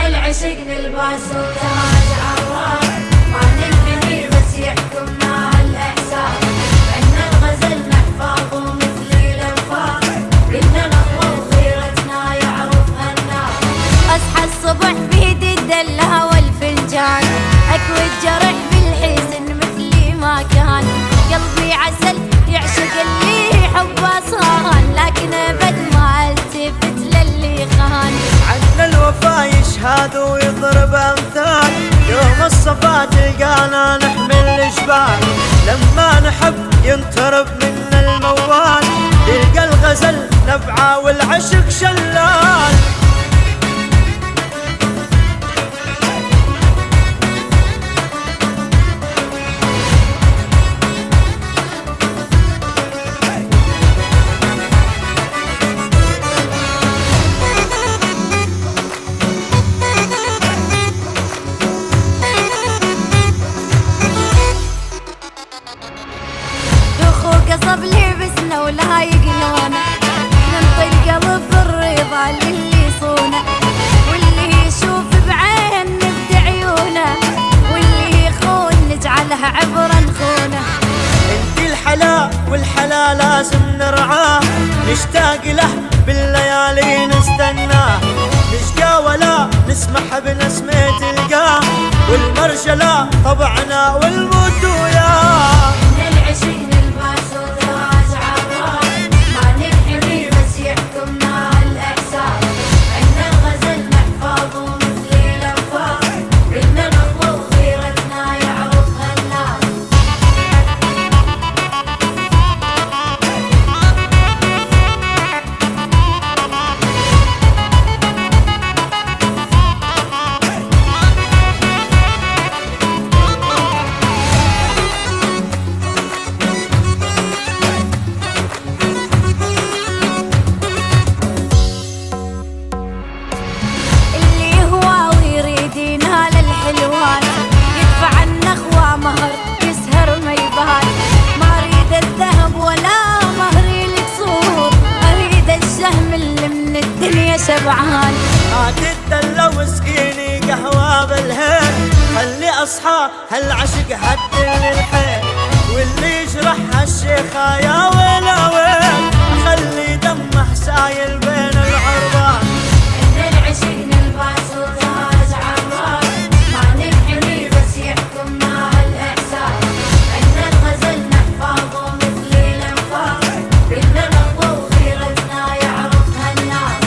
العشق نلبس وتاج عراق، ما ننحني بس يحكمنا الإحساس. عنا الغزل نحفظ ومثل الأنفاق، قلنا نخوة وخيرتنا يعرفها الناس. أصحى الصبح بيدي الدلة والفنجان، أكوي الجرح بالحزن مثلي ما كان. قلبي عسل يعشق اللي حبه صان، لكن أبد ما التفت للي خان. عنا الوفا يشهد ويضرب أمثال، يوم الصفا تلقانا نحمل الجبال. لما نحب ينطرب منا الموال، يلقى الغزل نبعه والعشق شلال. قصب لبسنا ولا يقلونه، ننطي القلب بالرضا للي يصونه. واللي يشوف بعين نبدي عيونه، واللي يخون نجعله عبرة نخونه. انتي الحلا والحلا لازم نرعاه، نشتاق له بالليالي نستناه. نشقى ولا نسمح بنسمة تلقاه، والمرجلة طبعنا والموت وياه. يدفع النخوة مهر يسهر ما يبان، ما اريد الذهب ولا مهري القصور، اريد الشهم اللي من الدنيا شبعان. هات الدلة واسقيني قهوة بالهيل، خلي اصحى هالعشق هد للحيل. واللي يجرح هالشيخة يا ويلا ويل، خلي دمه سايل بين العربان. ان العشق نلبس وتاج عراق، ما ننحني بس يحكمنا الإحساس. عنا الغزل نحفظ مثل الأنفاق، قلنا نخوة وخيرتنا يعرفها الناس.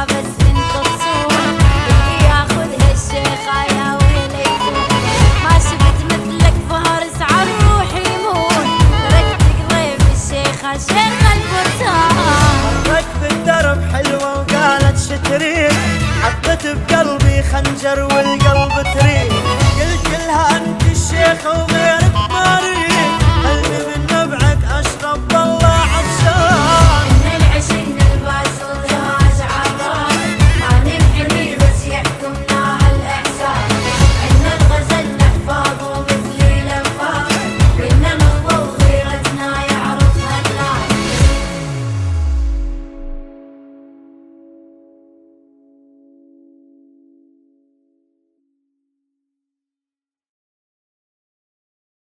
بس انت تصون اللي ياخذ هالشيخة يا ويلي، ما شفت مثلك فارس عالروح يمون. تركت ضيف الشيخة شيخة الفرسان، مرت بالدرب حلوة وقالت شتريد، حطت بقلبي خنجر والقلب تريد. قلت لها انت الشيخة